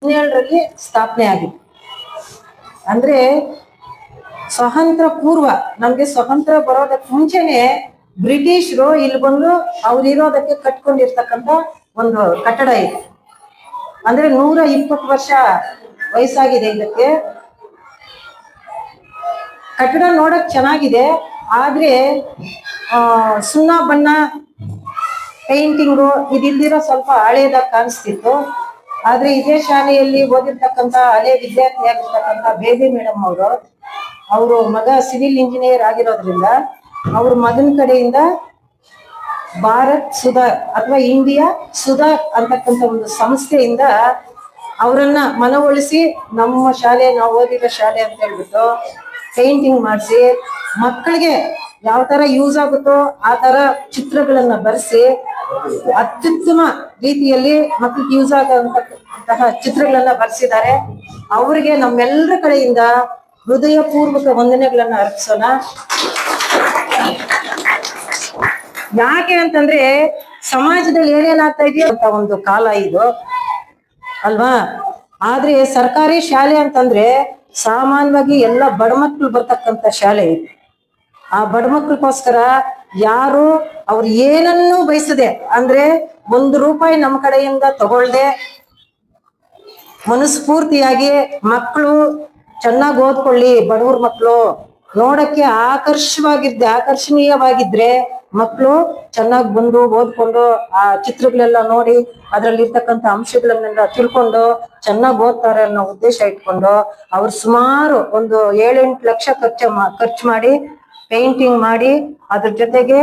17ರಲ್ಲಿ ಸ್ಥಾಪನೆ ಆಗಿದೆ. ಅಂದ್ರೆ ಸ್ವಾತಂತ್ರ್ಯ ಪೂರ್ವ, ನಮ್ಗೆ ಸ್ವಾತಂತ್ರ್ಯ ಬರೋದಕ್ಕೆ ಮುಂಚೆನೆ ಬ್ರಿಟಿಷರು ಇಲ್ಲಿ ಬಂದು ಅವ್ರು ಇರೋದಕ್ಕೆ ಕಟ್ಕೊಂಡಿರ್ತಕ್ಕಂಥ ಒಂದು ಕಟ್ಟಡ ಇದೆ. ಅಂದ್ರೆ 120 ವರ್ಷ ವಯಸ್ಸಾಗಿದೆ ಇದಕ್ಕೆ. ಕಟ್ಟಡ ನೋಡಕ್ ಚೆನ್ನಾಗಿದೆ, ಆದ್ರೆ ಸುಣ್ಣ ಬಣ್ಣ ಪೇಂಟಿಂಗು ಇದಿಲ್ದಿರೋ ಸ್ವಲ್ಪ ಹಳೇದಾಗಿ ಕಾಣಿಸ್ತಿತ್ತು. ಆದ್ರೆ ಇದೇ ಶಾಲೆಯಲ್ಲಿ ಓದಿರ್ತಕ್ಕಂಥ ಹಳೆ ವಿದ್ಯಾರ್ಥಿ ಆಗಿರ್ತಕ್ಕಂಥ ಬೇಬಿ ಮೇಡಮ್ ಅವರು ಮಗ ಸಿವಿಲ್ ಇಂಜಿನಿಯರ್ ಆಗಿರೋದ್ರಿಂದ ಅವ್ರ ಮಗನ ಕಡೆಯಿಂದ ಭಾರತ್ ಸುಧಾರ್ ಅಥವಾ ಇಂಡಿಯಾ ಸುಧಾರ್ ಅಂತಕ್ಕಂಥ ಒಂದು ಸಂಸ್ಥೆಯಿಂದ ಅವರನ್ನ ಮನವೊಲಿಸಿ ನಮ್ಮ ಶಾಲೆ, ನಾವು ಓದಿರೋ ಶಾಲೆ ಅಂತ ಹೇಳ್ಬಿಟ್ಟು ಪೇಂಟಿಂಗ್ ಮಾಡಿಸಿ ಮಕ್ಕಳಿಗೆ ಯಾವ ತರ ಯೂಸ್ ಆಗುತ್ತೋ ಆ ತರ ಚಿತ್ರಗಳನ್ನ ಬರೆಸಿ ಅತ್ಯುತ್ತಮ ರೀತಿಯಲ್ಲಿ ಮಕ್ಕಳಿಗೆ ಯೂಸ್ ಆಗುವಂತಹ ಚಿತ್ರಗಳನ್ನ ಬರೆಸಿದ್ದಾರೆ. ಅವರಿಗೆ ನಮ್ಮೆಲ್ಲರ ಕಡೆಯಿಂದ ಹೃದಯ ಪೂರ್ವಕ ವಂದನೆಗಳನ್ನ ಅರ್ಪಿಸೋಣ. ಯಾಕೆ ಅಂತಂದ್ರೆ ಸಮಾಜದಲ್ಲಿ ಏನೇನಾಗ್ತಾ ಇದೆಯೋ ಅಂತ ಒಂದು ಕಾಲ ಇದು ಅಲ್ವಾ. ಆದ್ರೆ ಸರ್ಕಾರಿ ಶಾಲೆ ಅಂತಂದ್ರೆ ಸಾಮಾನ್ಯವಾಗಿ ಎಲ್ಲ ಬಡ ಮಕ್ಳು ಬರ್ತಕ್ಕಂಥ ಶಾಲೆ ಇದು. ಆ ಬಡ ಮಕ್ಳಿಗೋಸ್ಕರ ಯಾರು ಅವ್ರು ಏನನ್ನೂ ಬಯಸದೆ, ಅಂದ್ರೆ ₹1 ನಮ್ಮ ಕಡೆಯಿಂದ ತಗೊಳ್ದೆ ಮನಸ್ಫೂರ್ತಿಯಾಗಿ ಮಕ್ಕಳು ಚೆನ್ನಾಗಿ ಓದ್ಕೊಳ್ಳಿ, ಬಡವ್ರ ಮಕ್ಕಳು ನೋಡಕ್ಕೆ ಆಕರ್ಷಣೀಯವಾಗಿದ್ರೆ ಮಕ್ಕಳು ಚೆನ್ನಾಗಿ ಬಂದು ಓದ್ಕೊಂಡು ಆ ಚಿತ್ರಗಳೆಲ್ಲ ನೋಡಿ ಅದ್ರಲ್ಲಿರ್ತಕ್ಕಂಥ ಅಂಶಗಳನ್ನೆಲ್ಲ ತಿಳ್ಕೊಂಡು ಚೆನ್ನಾಗಿ ಓದ್ತಾರೆ ಅನ್ನೋ ಉದ್ದೇಶ ಇಟ್ಕೊಂಡು ಅವ್ರು ಸುಮಾರು ಒಂದು 7-8 ಲಕ್ಷ ಖರ್ಚು ಮಾಡಿ ಪೇಂಟಿಂಗ್ ಮಾಡಿ ಅದ್ರ ಜೊತೆಗೆ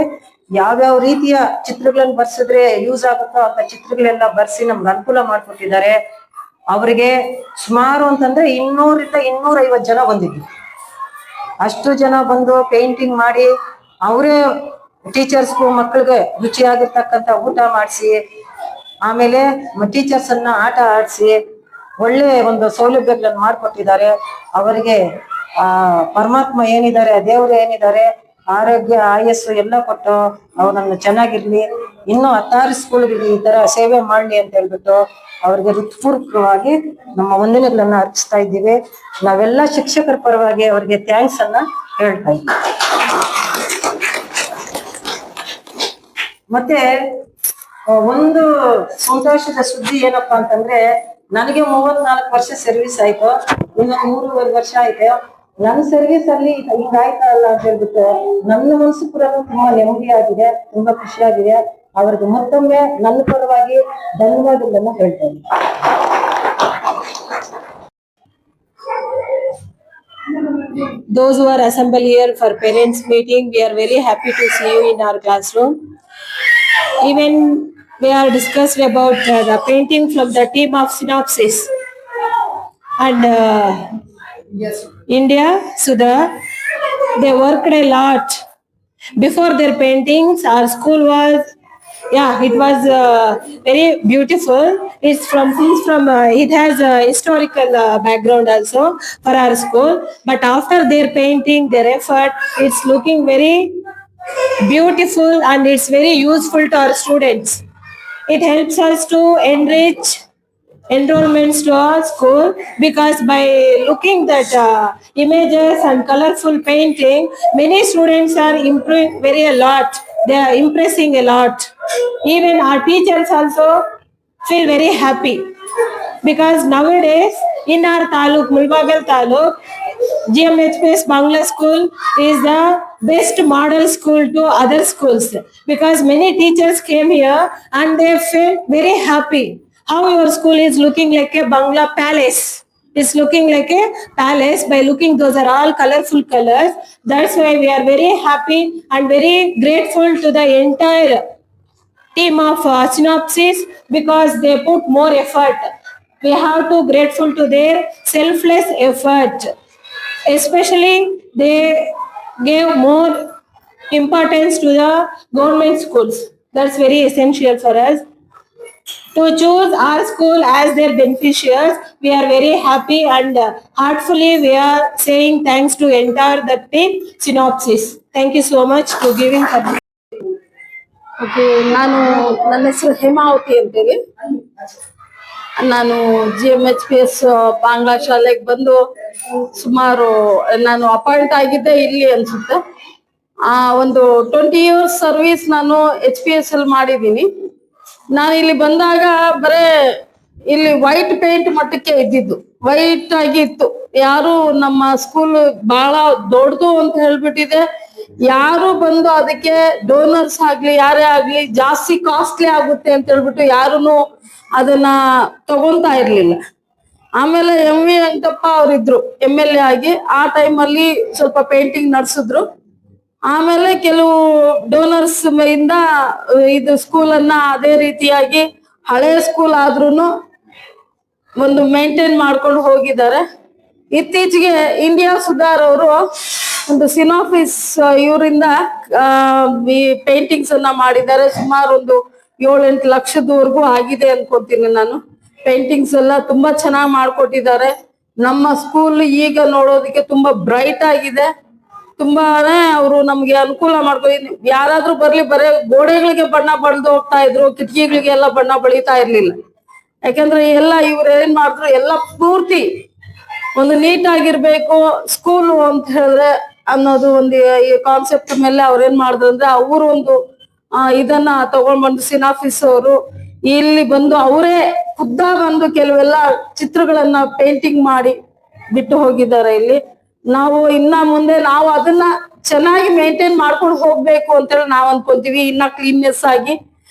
ಯಾವ್ಯಾವ ರೀತಿಯ ಚಿತ್ರಗಳನ್ನ ಬರ್ಸಿದ್ರೆ ಯೂಸ್ ಆಗುತ್ತೋ ಅಂತ ಚಿತ್ರಗಳೆಲ್ಲ ಬರ್ಸಿ ನಮ್ಗೆ ಅನುಕೂಲ ಮಾಡ್ಕೊಟ್ಟಿದ್ದಾರೆ. ಅವರಿಗೆ ಸುಮಾರು ಅಂತಂದ್ರೆ 200-250 ಜನ ಬಂದಿದ್ರು. ಅಷ್ಟು ಜನ ಬಂದು ಪೇಂಟಿಂಗ್ ಮಾಡಿ ಅವರೇ ಟೀಚರ್ಸ್ಗೂ ಮಕ್ಕಳಿಗೆ ರುಚಿಯಾಗಿರ್ತಕ್ಕಂಥ ಊಟ ಮಾಡಿಸಿ, ಆಮೇಲೆ ಟೀಚರ್ಸ್ ಅನ್ನ ಆಟ ಆಡಿಸಿ ಒಳ್ಳೆ ಒಂದು ಸೌಲಭ್ಯಗಳನ್ನು ಮಾಡಿಕೊಟ್ಟಿದ್ದಾರೆ. ಅವರಿಗೆ ಪರಮಾತ್ಮ ಏನಿದ್ದಾರೆ, ದೇವರು ಏನಿದ್ದಾರೆ, ಆರೋಗ್ಯ ಆಯಸ್ಸು ಎಲ್ಲ ಕೊಟ್ಟು ಅವರನ್ನು ಚೆನ್ನಾಗಿರ್ಲಿ, ಇನ್ನೂ 16 ಸ್ಕೂಲ್ಗಳಿಗೆ ಈ ತರ ಸೇವೆ ಮಾಡ್ಲಿ ಅಂತ ಹೇಳ್ಬಿಟ್ಟು ಅವ್ರಿಗೆ ಹೃತ್ಪೂರ್ವಕವಾಗಿ ನಮ್ಮ ವಂದನೆಗಳನ್ನ ಅರ್ಪಿಸ್ತಾ ಇದ್ದೀವಿ. ನಾವೆಲ್ಲ ಶಿಕ್ಷಕರ ಪರವಾಗಿ ಅವ್ರಿಗೆ ಥ್ಯಾಂಕ್ಸ್ ಅನ್ನ ಹೇಳ್ತಾ ಇದ್ದೀವಿ. ಮತ್ತೆ ಒಂದು ಸಂತೋಷದ ಸುದ್ದಿ ಏನಪ್ಪಾ ಅಂತಂದ್ರೆ, ನನಗೆ 34 ವರ್ಷ ಸರ್ವಿಸ್ ಆಯ್ತು, ಇನ್ನು 3.5 ವರ್ಷ ಆಯ್ತು. ನನ್ನ ಸರ್ವಿಸ್ ಅಲ್ಲಿ ಹಿಂಗಾಯ್ತಲ್ಲ ಅಂತ ಹೇಳ್ಬಿಟ್ಟು ನನ್ನ ಮನಸ್ಸು ಕೂಡ ತುಂಬಾ ನೆಮ್ಮದಿಯಾಗಿದೆ, ತುಂಬಾ ಖುಷಿಯಾಗಿದೆ. ಅವ್ರಿಗೆ ಮತ್ತೊಮ್ಮೆ ನನ್ನ ಪರವಾಗಿ ಧನ್ಯವಾದಗಳನ್ನ ಹೇಳ್ತೇನೆ. Those who are assembled here for parents meeting, we are very happy to see you in our classroom. Even we are discussed about the painting from the team of Synopsis and Yes. India Sudha. They worked a lot before their paintings. Our school was, it was very beautiful. It has a historical background also for our school. But after their painting, their effort, it's looking very beautiful and it's very useful to our students. It helps us to enrich enrollments to our school, because by looking that images and colorful painting, many students are improving very a lot. They are impressing a lot. Even our teachers also feel very happy, because nowadays in our taluk, Mulbagal taluk, GMHPS Bangla School is the best model school to other schools, because many teachers came here and they felt very happy. How your school is looking like a Bangla palace. It's looking like a palace by looking, those are all colorful colors. That's why we are very happy and very grateful to the entire team of Synopsis, because they put more effort. We have to grateful to their selfless effort. Especially they gave more importance to the government schools. That's very essential for us. To choose our school as their beneficiaries, we are very happy and heartfully we are saying thanks to entire the team Synopsis. Thank you so much for giving her. ನನ್ನ ಹೆಸರು ಹೇಮಾವತಿ ಅಂತೇಳಿ. ನಾನು GMHPS Bangla ಶಾಲೆಗೆ ಬಂದು ಸುಮಾರು ನಾನು appoint ಆಗಿದ್ದೆ ಇಲ್ಲಿ ಅನ್ಸುತ್ತೆ. ಒಂದು 20 years ಸರ್ವಿಸ್ ನಾನು HPS ಅಲ್ಲಿ ಮಾಡಿದ್ದೀನಿ. ನಾನು ಇಲ್ಲಿ ಬಂದಾಗ ಬರೇ ಇಲ್ಲಿ ವೈಟ್ ಪೇಂಟ್ ಮಟ್ಟಕ್ಕೆ ಇದ್ದಿದ್ದು, ವೈಟ್ ಆಗಿ ಇತ್ತು. ಯಾರು ನಮ್ಮ ಸ್ಕೂಲ್ ಬಹಳ ದೊಡ್ಡದು ಅಂತ ಹೇಳ್ಬಿಟ್ಟಿದೆ, ಯಾರು ಬಂದು ಅದಕ್ಕೆ ಡೋನರ್ಸ್ ಆಗ್ಲಿ ಯಾರೇ ಆಗ್ಲಿ ಜಾಸ್ತಿ ಕಾಸ್ಟ್ಲಿ ಆಗುತ್ತೆ ಅಂತ ಹೇಳ್ಬಿಟ್ಟು ಯಾರು ಅದನ್ನ ತಗೊಂತಾ ಇರ್ಲಿಲ್ಲ. ಆಮೇಲೆ MV ವೆಂಕಟಪ್ಪ ಅವರಿದ್ರು MLA ಆಗಿ, ಆ ಟೈಮಲ್ಲಿ ಸ್ವಲ್ಪ ಪೇಂಟಿಂಗ್ ನಡೆಸಿದ್ರು. ಆಮೇಲೆ ಕೆಲವು ಡೋನರ್ಸ್ ಇಂದ ಇದು ಸ್ಕೂಲ್ ಅನ್ನ ಅದೇ ರೀತಿಯಾಗಿ ಹಳೆ ಸ್ಕೂಲ್ ಆದ್ರೂನು ಒಂದು ಮೇಂಟೈನ್ ಮಾಡ್ಕೊಂಡು ಹೋಗಿದ್ದಾರೆ. ಇತ್ತೀಚೆಗೆ ಇಂಡಿಯಾ ಸುಧಾರ್ ಅವರು ಒಂದು ಸಿನಾಫಿಸ್ ಇವರಿಂದ ಈ ಪೇಂಟಿಂಗ್ಸ್ ಅನ್ನ ಮಾಡಿದ್ದಾರೆ. ಸುಮಾರು ಒಂದು 7-8 ಲಕ್ಷದವರೆಗೂ ಆಗಿದೆ ಅನ್ಕೋತೀನಿ ನಾನು. ಪೇಂಟಿಂಗ್ಸ್ ಎಲ್ಲ ತುಂಬಾ ಚೆನ್ನಾಗಿ ಮಾಡ್ಕೊಟ್ಟಿದ್ದಾರೆ. ನಮ್ಮ ಸ್ಕೂಲ್ ಈಗ ನೋಡೋದಕ್ಕೆ ತುಂಬಾ ಬ್ರೈಟ್ ಆಗಿದೆ. ತುಂಬಾನೇ ಅವರು ನಮ್ಗೆ ಅನುಕೂಲ ಮಾಡ್ಕೊಂಡು, ಯಾರಾದ್ರೂ ಬರ್ಲಿ ಬರೇ ಗೋಡೆಗಳಿಗೆ ಬಣ್ಣ ಬಳ್ದು ಹೋಗ್ತಾ ಇದ್ರು, ಕಿಟಕಿಗಳಿಗೆ ಎಲ್ಲ ಬಣ್ಣ ಬಳಿತಾ ಇರ್ಲಿಲ್ಲ. ಯಾಕಂದ್ರೆ ಎಲ್ಲ ಇವ್ರು ಏನ್ ಮಾಡಿದ್ರು, ಎಲ್ಲ ಪೂರ್ತಿ ಒಂದು ನೀಟ್ ಆಗಿರ್ಬೇಕು ಸ್ಕೂಲು ಅಂತ ಹೇಳಿದ್ರೆ ಅನ್ನೋದು ಒಂದು ಈ ಕಾನ್ಸೆಪ್ಟ್ ಮೇಲೆ ಅವ್ರೇನ್ ಮಾಡಿದ್ರು ಅಂದ್ರೆ, ಅವರು ಒಂದು ಇದನ್ನ ತಗೊಂಡ್ ಬಂದು ಸಿನಾಫಿಸ್ ಅವರು ಇಲ್ಲಿ ಬಂದು ಅವರೇ ಖುದ್ದ ಬಂದು ಕೆಲವೆಲ್ಲ ಚಿತ್ರಗಳನ್ನ ಪೇಂಟಿಂಗ್ ಮಾಡಿ ಬಿಟ್ಟು ಹೋಗಿದ್ದಾರೆ. ಇಲ್ಲಿ ನಾವು ಇನ್ನ ಮುಂದೆ ನಾವು ಅದನ್ನ ಚೆನ್ನಾಗಿ ಮೇಂಟೈನ್ ಮಾಡ್ಕೊಂಡು ಹೋಗ್ಬೇಕು ಅಂತೇಳಿ ನಾವ್ ಅನ್ಕೊಂತೀವಿ. ಇನ್ನ ಕ್ಲೀನ್ನೆಸ್ ಆಗಿ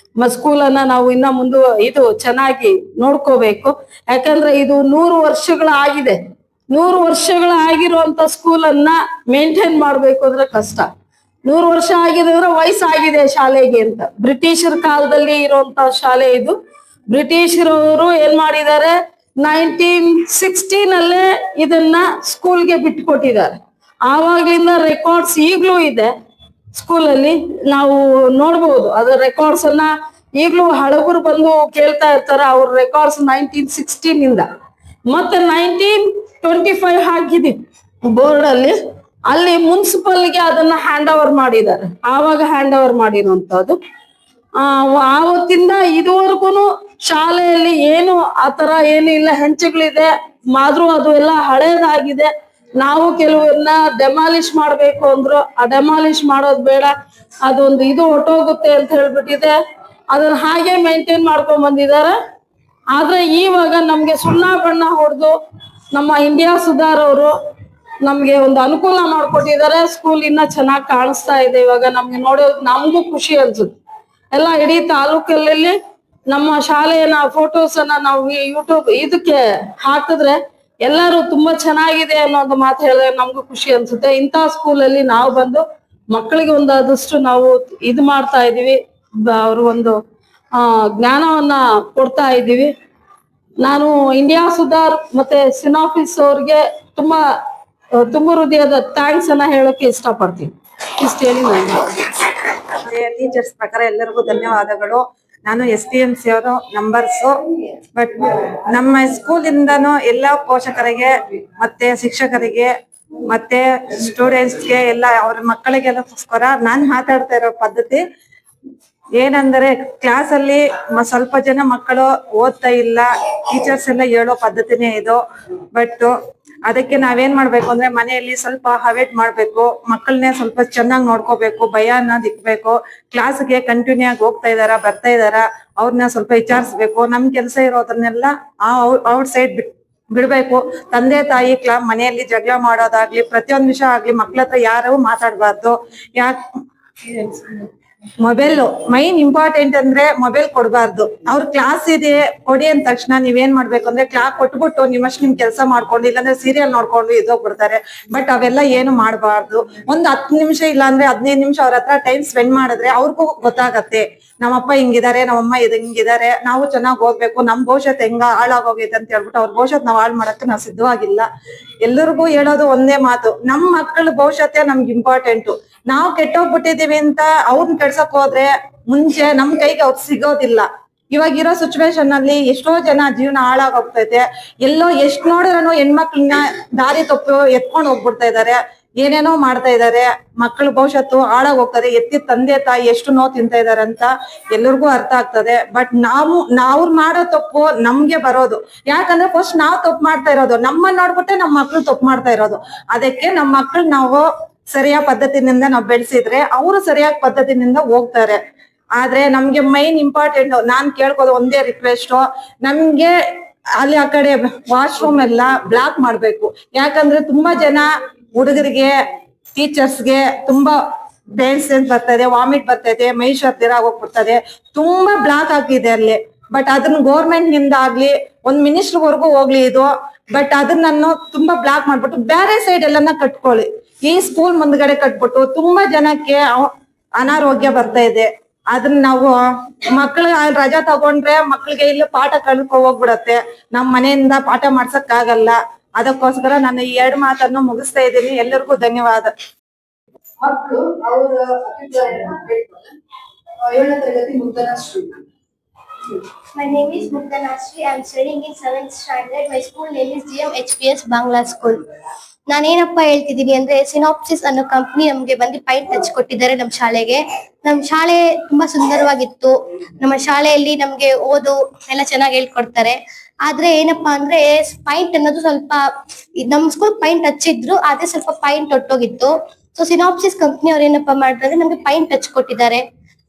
ಸ್ಕೂಲ್ ಅನ್ನ ನಾವು ಇನ್ನ ಇದು ಚೆನ್ನಾಗಿ ನೋಡ್ಕೋಬೇಕು. ಯಾಕಂದ್ರೆ ಇದು 100 ವರ್ಷಗಳಾಗಿದೆ. 100 ವರ್ಷಗಳಾಗಿರುವಂತ ಸ್ಕೂಲ್ ಅನ್ನ ಮೇಂಟೈನ್ ಮಾಡ್ಬೇಕು ಅಂದ್ರೆ ಕಷ್ಟ. 100 ವರ್ಷ ಆಗಿದೆ ಅಂದ್ರೆ ವಯಸ್ಸಾಗಿದೆ ಶಾಲೆಗೆ ಅಂತ. ಬ್ರಿಟಿಷರ ಕಾಲದಲ್ಲಿ ಇರುವಂತ ಶಾಲೆ ಇದು. ಬ್ರಿಟಿಷರವರು ಏನ್ ಮಾಡಿದ್ದಾರೆ, 1916 ಅಲ್ಲೇ ಇದನ್ನ ಸ್ಕೂಲ್ಗೆ ಬಿಟ್ಟುಕೊಟ್ಟಿದ್ದಾರೆ. ಆವಾಗ್ಲಿಂದ ರೆಕಾರ್ಡ್ಸ್ ಈಗ್ಲೂ ಇದೆ ಸ್ಕೂಲಲ್ಲಿ, ನಾವು ನೋಡ್ಬೋದು. ಅದ್ರ ರೆಕಾರ್ಡ್ಸ್ ಅನ್ನ ಈಗ್ಲೂ ಹಳಬರು ಬಂದು ಕೇಳ್ತಾ ಇರ್ತಾರೆ. ಅವ್ರ ರೆಕಾರ್ಡ್ಸ್ 1916 ಇಂದ ಮತ್ತೆ 1925 ಹಾಕಿದೆ ಬೋರ್ಡ್ ಅಲ್ಲಿ. ಅಲ್ಲಿ ಮುನ್ಸಿಪಲ್ಗೆ ಅದನ್ನ ಹ್ಯಾಂಡ್ ಓವರ್ ಮಾಡಿದ್ದಾರೆ. ಆವಾಗ ಹ್ಯಾಂಡ್ ಓವರ್ ಮಾಡಿರುವಂತದ್ದು. ಆವತ್ತಿಂದ ಇದುವರೆಗೂ ಶಾಲೆಯಲ್ಲಿ ಏನು ಆತರ ಏನು ಇಲ್ಲ, ಹೆಂಚುಗಳಿದೆ ಆದ್ರೂ ಅದು ಎಲ್ಲ ಹಳೇದಾಗಿದೆ. ನಾವು ಕೆಲವನ್ನ ಡೆಮಾಲಿಷ್ ಮಾಡ್ಬೇಕು ಅಂದ್ರು, ಆ ಡೆಮಾಲಿಷ್ ಮಾಡೋದು ಬೇಡ, ಅದೊಂದು ಇದು ಹೊಟ್ಟೋಗುತ್ತೆ ಅಂತ ಹೇಳ್ಬಿಟ್ಟಿದೆ. ಅದನ್ನ ಹಾಗೆ ಮೇಂಟೈನ್ ಮಾಡ್ಕೊಂಡ್ ಬಂದಿದ್ದಾರೆ. ಆದ್ರೆ ಇವಾಗ ನಮ್ಗೆ ಸುಣ್ಣ ಬಣ್ಣ ಹೊಡೆದು ನಮ್ಮ ಇಂಡಿಯಾ ಸುಧಾರ್ ಅವರು ನಮ್ಗೆ ಒಂದು ಅನುಕೂಲ ಮಾಡ್ಕೊಟ್ಟಿದ್ದಾರೆ. ಸ್ಕೂಲ್ ಇನ್ನ ಚೆನ್ನಾಗಿ ಕಾಣಿಸ್ತಾ ಇದೆ. ಇವಾಗ ನಮ್ಗೆ ನೋಡೋದು ನಮಗೂ ಖುಷಿ ಅನ್ಸುತ್ತೆ. ಎಲ್ಲ ಇಡೀ ತಾಲೂಕಲ್ಲಿ ನಮ್ಮ ಶಾಲೆಯ ಫೋಟೋಸ್ ಅನ್ನ ನಾವು ಯೂಟ್ಯೂಬ್ ಇದಕ್ಕೆ ಹಾಕಿದ್ರೆ ಎಲ್ಲರೂ ತುಂಬಾ ಚೆನ್ನಾಗಿದೆ ಅನ್ನೋ ಮಾತು ಹೇಳಿದ್ರೆ ನಮ್ಗೂ ಖುಷಿ ಅನ್ಸುತ್ತೆ. ಇಂಥ ಸ್ಕೂಲಲ್ಲಿ ನಾವು ಬಂದು ಮಕ್ಕಳಿಗೆ ಒಂದಾದಷ್ಟು ನಾವು ಇದು ಮಾಡ್ತಾ ಇದೀವಿ, ಅವರು ಒಂದು ಜ್ಞಾನವನ್ನ ಕೊಡ್ತಾ ಇದ್ದೀವಿ. ನಾನು ಇಂಡಿಯಾ ಸುಧಾರ್ ಮತ್ತೆ ಸಿನಾಫಿಸ್ ಅವ್ರಿಗೆ ತುಂಬಾ ತುಂಬ ಹೃದಯದ ಥ್ಯಾಂಕ್ಸ್ ಅನ್ನ ಹೇಳೋಕೆ ಇಷ್ಟಪಡ್ತೀನಿ. ಇಷ್ಟು ಹೇಳಿ ಟೀಚರ್ಸ್ ಪ್ರಕಾರ ಎಲ್ಲರಿಗೂ ಧನ್ಯವಾದಗಳು. ನಾನು STMC ಅವರು ನಂಬರ್ಸು. ಬಟ್ ನಮ್ಮ ಸ್ಕೂಲಿಂದನೂ ಎಲ್ಲ ಪೋಷಕರಿಗೆ ಮತ್ತೆ ಶಿಕ್ಷಕರಿಗೆ ಮತ್ತೆ ಸ್ಟೂಡೆಂಟ್ಸ್ಗೆ ಎಲ್ಲ ಅವ್ರ ಮಕ್ಕಳಿಗೆಲ್ಲಗೋಸ್ಕರ ನಾನ್ ಮಾತಾಡ್ತಾ ಇರೋ ಪದ್ಧತಿ ಏನಂದ್ರೆ, ಕ್ಲಾಸ್ ಅಲ್ಲಿ ಸ್ವಲ್ಪ ಜನ ಮಕ್ಕಳು ಓದ್ತಾ ಇಲ್ಲ, ಟೀಚರ್ಸ್ ಎಲ್ಲ ಹೇಳೋ ಪದ್ಧತಿನೇ ಇದು. ಬಟ್ ಅದಕ್ಕೆ ನಾವೇನ್ ಮಾಡ್ಬೇಕು ಅಂದ್ರೆ, ಮನೆಯಲ್ಲಿ ಸ್ವಲ್ಪ ಅವಾಯ್ಡ್ ಮಾಡ್ಬೇಕು, ಮಕ್ಕಳನ್ನೇ ಸ್ವಲ್ಪ ಚೆನ್ನಾಗಿ ನೋಡ್ಕೋಬೇಕು, ಭಯ ಅನ್ನೋದ್ ಇಕ್ಬೇಕು. ಕ್ಲಾಸ್ಗೆ ಕಂಟಿನ್ಯೂ ಆಗಿ ಹೋಗ್ತಾ ಇದಾರ ಬರ್ತಾ ಇದಾರ ಅವ್ರನ್ನ ಸ್ವಲ್ಪ ವಿಚಾರಿಸ್ಬೇಕು. ನಮ್ ಕೆಲಸ ಇರೋದನ್ನೆಲ್ಲ ಔಟ್ ಸೈಡ್ ಬಿಡ್ಬೇಕು. ತಂದೆ ತಾಯಿ ಮನೆಯಲ್ಲಿ ಜಗಳ ಮಾಡೋದಾಗ್ಲಿ, ಪ್ರತಿಯೊಂದ್ ವಿಷಯ ಆಗ್ಲಿ ಮಕ್ಳ ಹತ್ರ ಯಾರು ಮಾತಾಡ್ಬಾರ್ದು. ಮೊಬೈಲ್ ಮೈನ್ ಇಂಪಾರ್ಟೆಂಟ್ ಅಂದ್ರೆ ಮೊಬೈಲ್ ಕೊಡ್ಬಾರ್ದು. ಅವ್ರ ಕ್ಲಾಸ್ ಇದೆ ಕೊಡಿ ಅಂದ ತಕ್ಷಣ ನೀವೇನ್ ಮಾಡ್ಬೇಕು ಅಂದ್ರೆ, ಕ್ಲಾಸ್ ಕೊಟ್ಬಿಟ್ಟು ನಿಮ್ಮಷ್ಟು ನಿಮ್ ಕೆಲಸ ಮಾಡ್ಕೊಂಡು ಇಲ್ಲಾಂದ್ರೆ ಸೀರಿಯಲ್ ನೋಡ್ಕೊಂಡು ಇದೋಗ್ಬಿಡ್ತಾರೆ. ಬಟ್ ಅವೆಲ್ಲ ಏನು ಮಾಡಬಾರ್ದು. ಒಂದ್ 10 ನಿಮಿಷ ಇಲ್ಲಾಂದ್ರೆ 15 ನಿಮಿಷ ಅವ್ರ ಹತ್ರ ಟೈಮ್ ಸ್ಪೆಂಡ್ ಮಾಡಿದ್ರೆ ಅವ್ರಿಗೂ ಗೊತ್ತಾಗತ್ತೆ, ನಮ್ಮಪ್ಪ ಹಿಂಗಿದ್ದಾರೆ, ನಮ್ಮಮ್ಮ ಹಿಂಗಿದ್ದಾರೆ, ನಾವು ಚೆನ್ನಾಗಿ ಹೋಗ್ಬೇಕು, ನಮ್ ಭವಿಷ್ಯತ್ ಹೆಂಗ ಹಾಳಾಗೋಗೈತೆ ಅಂತ ಹೇಳ್ಬಿಟ್ಟು ಅವ್ರ ಭವಿಷ್ಯತ್ ನಾವ್ ಹಾಳು ಮಾಡಕ್ಕೆ ನಾವು ಸಿದ್ಧವಾಗಿಲ್ಲ. ಎಲ್ಲರಿಗೂ ಹೇಳೋದು ಒಂದೇ ಮಾತು, ನಮ್ ಮಕ್ಕಳ ಭವಿಷ್ಯತ್ತೇ ನಮ್ಗೆ ಇಂಪಾರ್ಟೆಂಟು. ನಾವು ಕೆಟ್ಟೋಗ್ಬಿಟ್ಟಿದೀವಿ ಅಂತ ಅವ್ರನ್ನ ಕೆಡ್ಸಕ್ ಹೋದ್ರೆ ಮುಂಚೆ ನಮ್ ಕೈಗೆ ಅವ್ರು ಸಿಗೋದಿಲ್ಲ. ಇವಾಗಿರೋ ಸಿಚುವೇಶನ್ ಅಲ್ಲಿ ಎಷ್ಟೋ ಜನ ಜೀವನ ಹಾಳಾಗೋಗ್ತೈತೆ. ಎಲ್ಲೋ ಎಷ್ಟ್ ನೋಡಿದ್ರೂ ಹೆಣ್ಮಕ್ಳನ್ನ ದಾರಿ ತಪ್ಪು ಎತ್ಕೊಂಡು ಹೋಗ್ಬಿಡ್ತಾ ಇದಾರೆ. ಏನೇನೋ ಮಾಡ್ತಾ ಇದ್ದಾರೆ. ಮಕ್ಕಳ ಭವಿಷ್ಯತ್ತು ಹಾಳಾಗ್ ಹೋಗ್ತದೆ. ಎತ್ತಿದ ತಂದೆ ತಾಯಿ ಎಷ್ಟು ನೋವು ತಿಂತಾ ಇದಾರೆ ಅಂತ ಎಲ್ಲರಿಗೂ ಅರ್ಥ ಆಗ್ತದೆ. ಬಟ್ ನಾವು ಮಾಡೋ ತಪ್ಪು ನಮ್ಗೆ ಬರೋದು. ಯಾಕಂದ್ರೆ ಫಸ್ಟ್ ನಾವ್ ತಪ್ಪು ಮಾಡ್ತಾ ಇರೋದು, ನಮ್ಮನ್ನ ನೋಡ್ಬಿಟ್ಟೆ ನಮ್ಮ ಮಕ್ಳು ತಪ್ಪು ಮಾಡ್ತಾ ಇರೋದು. ಅದಕ್ಕೆ ನಮ್ಮ ಮಕ್ಳು ನಾವು ಸರಿಯಾದ ಪದ್ಧತಿನಿಂದ ನಾವು ಬೆಳೆಸಿದ್ರೆ ಅವರು ಸರಿಯಾದ ಪದ್ಧತಿನಿಂದ ಹೋಗ್ತಾರೆ. ಆದ್ರೆ ನಮ್ಗೆ ಮೈನ್ ಇಂಪಾರ್ಟೆಂಟ್ ನಾನ್ ಕೇಳ್ಕೋದು ಒಂದೇ ರಿಕ್ವೆಸ್ಟ್, ನಮ್ಗೆ ಅಲ್ಲಿ ಆ ಕಡೆ ವಾಶ್ರೂಮ್ ಎಲ್ಲ ಬ್ಲಾಕ್ ಮಾಡ್ಬೇಕು. ಯಾಕಂದ್ರೆ ತುಂಬಾ ಜನ ಹುಡುಗರಿಗೆ ಟೀಚರ್ಸ್ಗೆ ತುಂಬಾ ಬೇನ್ಸ್ ಬರ್ತದೆ, ವಾಮಿಟ್ ಬರ್ತದೆ, ಮೈ ಶರ್ದಿರ ಹೋಗ್ಬಿಡ್ತದೆ. ತುಂಬಾ ಬ್ಲಾಕ್ ಆಗಿದೆ ಅಲ್ಲಿ. ಬಟ್ ಅದನ್ನ ಗೌರ್ಮೆಂಟ್ ನಿಂದ ಆಗ್ಲಿ ಒಂದ್ ಮಿನಿಸ್ಟರ್ ವರ್ಗೂ ಹೋಗ್ಲಿ ಇದು. ಬಟ್ ಅದನ್ನ ತುಂಬಾ ಬ್ಲಾಕ್ ಮಾಡ್ಬಿಟ್ಟು ಬೇರೆ ಸೈಡ್ ಎಲ್ಲಾನ ಕಟ್ಕೊಳ್ಳಿ. ಈ ಸ್ಕೂಲ್ ಮುಂದ್ಗಡೆ ಕಟ್ಬಿಟ್ಟು ತುಂಬಾ ಜನಕ್ಕೆ ಅನಾರೋಗ್ಯ ಬರ್ತಾ ಇದೆ. ಅದನ್ನ ನಾವು ಮಕ್ಳು ರಜಾ ತಗೊಂಡ್ರೆ ಮಕ್ಳಿಗೆ ಇಲ್ಲಿ ಪಾಠ ಕಳ್ಕೊ ಹೋಗ್ಬಿಡತ್ತೆ. ನಮ್ ಮನೆಯಿಂದ ಪಾಠ ಮಾಡ್ಸಕ್ ಆಗಲ್ಲ. ಅದಕ್ಕೋಸ್ಕರ ನಾನು ಈ 2 ಮಾತನ್ನು ಮುಗಿಸ್ತಾ ಇದ್ದೀನಿ. ಎಲ್ಲರಿಗೂ ಧನ್ಯವಾದ. ಮಕ್ಕಳು ಅವರ ಅಭಿಪ್ರಾಯನ ಹೇಳ್ತಾರೆ. 7ನೇ ತರಗತಿ ಮುಗ್ಧನ Shri. My name is Mukdana Sri. I am studying in 7th standard. My school name is GMHPS Bangla School. ನಾನೇನಪ್ಪ ಹೇಳ್ತಿದ್ದೀನಿ ಅಂದ್ರೆ, ಸಿನಾಪ್ಸಿಸ್ ಅನ್ನೋ ಕಂಪ್ನಿ ನಮ್ಗೆ ಬಂದು ಪೈಂಟ್ ಹಚ್ಕೊಟ್ಟಿದ್ದಾರೆ ನಮ್ಮ ಶಾಲೆಗೆ. ನಮ್ಮ ಶಾಲೆ ತುಂಬಾ ಸುಂದರವಾಗಿತ್ತು. ನಮ್ಮ ಶಾಲೆಯಲ್ಲಿ ನಮ್ಗೆ ಓದು ಎಲ್ಲ ಚೆನ್ನಾಗಿ ಹೇಳ್ಕೊಡ್ತಾರೆ. ಆದ್ರೆ ಏನಪ್ಪಾ ಅಂದ್ರೆ ಪೈಂಟ್ ಅನ್ನೋದು ಸ್ವಲ್ಪ, ನಮ್ ಸ್ಕೂಲ್ ಪೈಂಟ್ ಹಚ್ಚಿದ್ರು ಆದ್ರೆ ಸ್ವಲ್ಪ ಪೈಂಟ್ ಒಟ್ಟೋಗಿತ್ತು. ಸೊ ಸಿನಾಪ್ಸಿಸ್ ಕಂಪ್ನಿ ಅವ್ರು ಏನಪ್ಪಾ ಮಾಡಿದ್ರೆ ನಮ್ಗೆ ಪೈಂಟ್ ಹಚ್ಕೊಟ್ಟಿದ್ದಾರೆ.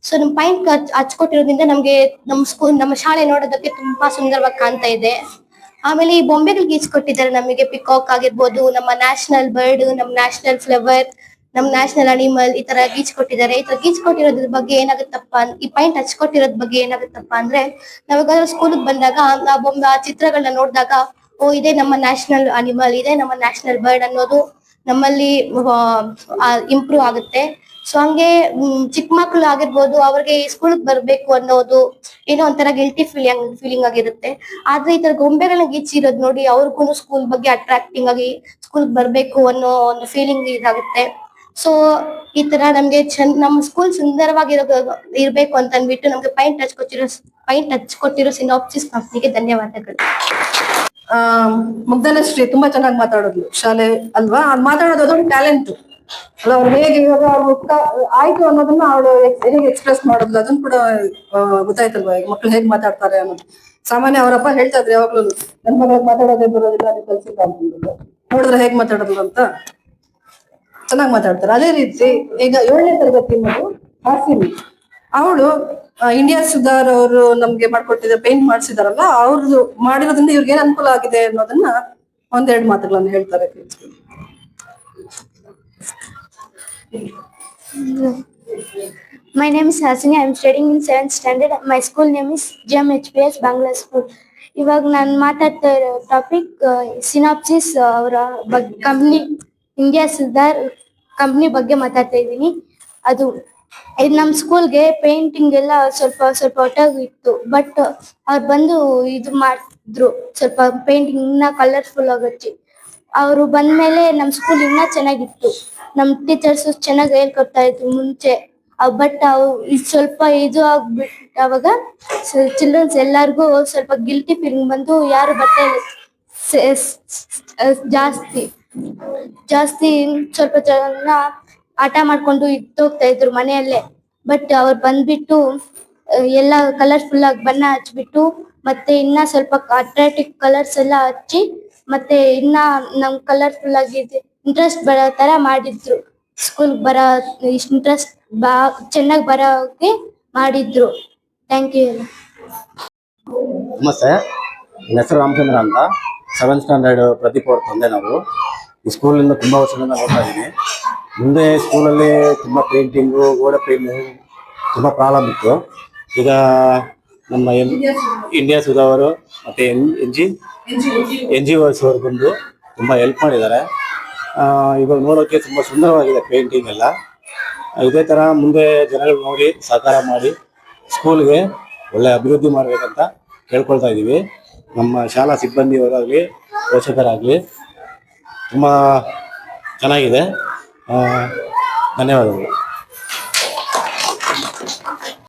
ಸೊ ನಮ್ ಪೈಂಟ್ ಹಚ್ಕೊಟ್ಟಿರೋದ್ರಿಂದ ನಮ್ಗೆ ನಮ್ಮ ಶಾಲೆ ನೋಡೋದಕ್ಕೆ ತುಂಬಾ ಸುಂದರವಾಗಿ ಕಾಣ್ತಾ ಇದೆ. ಆಮೇಲೆ ಈ ಬೊಂಬೆಗಳು ಗೀಚ್ಕೊಟ್ಟಿದ್ದಾರೆ ನಮಗೆ. ಪಿಕಾಕ್ ಆಗಿರ್ಬೋದು, ನಮ್ಮ ನ್ಯಾಷನಲ್ ಬರ್ಡ್, ನಮ್ ನ್ಯಾಷನಲ್ ಫ್ಲವರ್, ನಮ್ ನ್ಯಾಷನಲ್ ಅನಿಮಲ್, ಈ ತರ ಗೀಚ್ಕೊಟ್ಟಿದ್ದಾರೆ. ಈ ತರ ಗೀಚ್ಕೊಟ್ಟಿರೋದ್ರ ಬಗ್ಗೆ ಏನಾಗುತ್ತಪ್ಪ, ಈ ಪೈಂಟ್ ಹಚ್ಕೊಟ್ಟಿರೋದ್ ಬಗ್ಗೆ ಏನಾಗುತ್ತಪ್ಪ ಅಂದ್ರೆ, ನಾವಾಗಾದ್ರೂ ಸ್ಕೂಲ್ಗೆ ಬಂದಾಗ ಆ ಚಿತ್ರಗಳನ್ನ ನೋಡಿದಾಗ, ಓ ಇದೇ ನಮ್ಮ ನ್ಯಾಷನಲ್ ಅನಿಮಲ್, ಇದೇ ನಮ್ಮ ನ್ಯಾಷನಲ್ ಬರ್ಡ್ ಅನ್ನೋದು ನಮ್ಮಲ್ಲಿ ಇಂಪ್ರೂವ್ ಆಗುತ್ತೆ. ಸೊ ಹಂಗೆ ಚಿಕ್ಕ ಮಕ್ಳು ಆಗಿರ್ಬೋದು, ಅವ್ರಿಗೆ ಸ್ಕೂಲ್ಗೆ ಬರ್ಬೇಕು ಅನ್ನೋದು ಏನೋ ಒಂಥರ ಗಿಲ್ಟಿ ಫೀಲಿಂಗ್ ಆಗಿರುತ್ತೆ. ಆದ್ರೆ ಈ ತರ ಗೊಂಬೆಗಳನ್ನ ಗೀಚಿರೋದ್ ನೋಡಿ ಅವ್ರಿಗೂ ಸ್ಕೂಲ್ ಬಗ್ಗೆ ಅಟ್ರಾಕ್ಟಿಂಗ್ ಆಗಿ ಸ್ಕೂಲ್ಗೆ ಬರ್ಬೇಕು ಅನ್ನೋ ಒಂದು ಫೀಲಿಂಗ್ ಇದಾಗುತ್ತೆ. ಸೊ ಈ ತರ ನಮ್ಗೆ ನಮ್ಮ ಸ್ಕೂಲ್ ಇರ್ಬೇಕು ಅಂತ ಅಂದ್ಬಿಟ್ಟು ನಮ್ಗೆ ಪೈಂಟ್ ಹಚ್ಕೊಟ್ಟಿರೋ ಸಿನಾಪ್ಸಿಸ್ ಕಂಪ್ನಿಗೆ ಧನ್ಯವಾದಗಳು. ಮುಗ್ಧನ ಶ್ರೀ ತುಂಬಾ ಚೆನ್ನಾಗಿ ಮಾತಾಡೋದು ಶಾಲೆ ಅಲ್ವಾ. ಅದ್ ಮಾತಾಡೋದು ಅದೊಂದು ಟ್ಯಾಲೆಂಟ್ ಅಲ್ಲ. ಅವ್ರು ಹೇಗೆ ಇವಾಗ ಆಯ್ತು ಅನ್ನೋದನ್ನ ಅವಳು ಹೇಗೆ ಎಕ್ಸ್ಪ್ರೆಸ್ ಮಾಡೋದು ಅದನ್ನ ಕೂಡ ಗೊತ್ತಾಯ್ತಲ್ವಾ. ಈಗ ಮಕ್ಳು ಹೇಗ್ ಮಾತಾಡ್ತಾರೆ ಅನ್ನೋದು. ಸಾಮಾನ್ಯ ಅವರಪ್ಪ ಹೇಳ್ತಾ ಇದ್ರೆ ಯಾವಾಗ್ಲೂ ನನ್ ಮಗಳಿಗೆ ಮಾತಾಡೋದೇ ಬರೋದಿಲ್ಲ, ಅದು ಕಲ್ಸಿಲ್ಲ ಅಂತಂದ್ರು. ನೋಡಿದ್ರೆ ಹೇಗ್ ಮಾತಾಡೋದು ಅಂತ ಚೆನ್ನಾಗಿ ಮಾತಾಡ್ತಾರೆ. ಅದೇ ರೀತಿ ಈಗ 7ನೇ ತರಗತಿ ಮಗು ಹಾಸಿನಿ, ಅವಳು ಇಂಡಿಯಾ ಸುಧಾರ್ ಅವರು ನಮ್ಗೆ ಮಾಡ್ಕೊಟ್ಟಿದ್ರೆ ಪೇಂಟ್ ಮಾಡ್ಸಿದಾರಲ್ಲ, ಅವ್ರದ್ದು ಮಾಡಿರೋದ್ರಿಂದ ಇವ್ರಿಗೆ ಏನ್ ಅನುಕೂಲ ಆಗಿದೆ ಅನ್ನೋದನ್ನ 1-2 ಮಾತುಗಳನ್ನ ಹೇಳ್ತಾರೆ. My name is Hasini. I am studying in 7th standard. My school name is GMHPS Bangla School. ಇವಾಗ ನಾನು ಮಾತಾಡ್ತಾ ಇರೋ ಟಾಪಿಕ್ ಸಿನಾಪ್ಸಿಸ್ ಅವರ ಕಂಪ್ನಿ, ಇಂಡಿಯಾ ಸುಧಾರ್ ಕಂಪ್ನಿ ಬಗ್ಗೆ ಮಾತಾಡ್ತಾ ಇದ್ದೀನಿ. ಇದು ನಮ್ಮ ಸ್ಕೂಲ್ಗೆ ಪೇಂಟಿಂಗ್ ಎಲ್ಲ ಸ್ವಲ್ಪ ಹೊಟ್ಟೋಗಿತ್ತು. ಬಟ್ ಅವ್ರು ಬಂದು ಇದು ಮಾಡಿದ್ರು, ಸ್ವಲ್ಪ ಪೇಂಟಿಂಗ್ ಇನ್ನ ಕಲರ್ಫುಲ್ ಆಗಿ ಅವರು ಬಂದ್ಮೇಲೆ ನಮ್ಮ ಸ್ಕೂಲ್ ಇನ್ನ ಚೆನ್ನಾಗಿತ್ತು. ನಮ್ ಟೀಚರ್ಸ್ ಚೆನ್ನಾಗಿ ಹೇಳ್ಕೊಡ್ತಾ ಇದ್ರು ಮುಂಚೆ. ಬಟ್ ಸ್ವಲ್ಪ ಇದು ಆಗ್ಬಿಟ್ಟು ಅವಾಗ ಚಿಲ್ಡ್ರನ್ಸ್ ಎಲ್ಲಾರ್ಗು ಸ್ವಲ್ಪ ಗಿಲ್ಟಿ ಫೀಲಿಂಗ್ ಬಂದು ಯಾರು ಬರ್ತಾ ಜಾಸ್ತಿ ಸ್ವಲ್ಪ ಜನ ಆಟ ಮಾಡ್ಕೊಂಡು ಇಟ್ಟೋಗ್ತಾ ಇದ್ರು ಮನೆಯಲ್ಲೇ. ಬಟ್ ಅವ್ರು ಬಂದ್ಬಿಟ್ಟು ಎಲ್ಲ ಕಲರ್ಫುಲ್ ಆಗಿ ಬಣ್ಣ ಹಚ್ಬಿಟ್ಟು, ಮತ್ತೆ ಇನ್ನ ಸ್ವಲ್ಪ ಅಟ್ರಾಕ್ಟಿವ್ ಕಲರ್ಸ್ ಎಲ್ಲ ಹಚ್ಚಿ, ಮತ್ತೆ ಇನ್ನ ನಮ್ ಕಲರ್ಫುಲ್ ಆಗಿ ಇಂಟ್ರೆಸ್ಟ್ ಬರೋ ತರ ಮಾಡಿದ್ರು. ಸ್ಕೂಲ್ ಬರೋ ಇಂಟ್ರೆಸ್ಟ್ ಚೆನ್ನಾಗಿ ಬರೋಕೆ ಮಾಡಿದ್ರು. Thank you. ನಮಸ್ತೆ, ನನ್ನ ಹೆಸರು ರಾಮಚಂದ್ರ ಅಂತ. 7th ಸ್ಟ್ಯಾಂಡರ್ಡ್ ಪ್ರದೀಪ್ ಅವ್ರ ತಂದೆ. ನಾವು ಈ ಸ್ಕೂಲಿಂದ ತುಂಬ ವರ್ಷದಿಂದ ಓದ್ತಾ ಇದ್ದೀನಿ. ಮುಂದೆ ಸ್ಕೂಲಲ್ಲಿ ತುಂಬ ಪೇಂಟಿಂಗು, ಗೋಡೆ ಪೇಂಟಿಂಗ್ ತುಂಬ ಪ್ರಾಬ್ಲಮ್ ಇತ್ತು. ಈಗ ನಮ್ಮ ಇಂಡಿಯಾ ಸುಧಾ ಅವರು ಮತ್ತು NGOs ಅವರು ಬಂದು ತುಂಬ ಹೆಲ್ಪ್ ಮಾಡಿದ್ದಾರೆ. ಇವಾಗ ನೋಡೋಕ್ಕೆ ತುಂಬ ಸುಂದರವಾಗಿದೆ ಪೇಂಟಿಂಗ್ ಎಲ್ಲ. ಇದೇ ಥರ ಮುಂದೆ ಜನಗಳು ನೋಡಿ ಸಹಕಾರ ಮಾಡಿ ಸ್ಕೂಲ್ಗೆ ಒಳ್ಳೆ ಅಭಿವೃದ್ಧಿ ಮಾಡಬೇಕಂತ ಕೇಳ್ಕೊಳ್ತಾ ಇದ್ದೀವಿ. ನಮ್ಮ ಶಾಲಾ ಸಿಬ್ಬಂದಿಯವರಾಗಲಿ ಪೋಷಕರಾಗಲಿ ತುಂಬ ಚೆನ್ನಾಗಿದೆ. ಧನ್ಯವಾದಗಳು.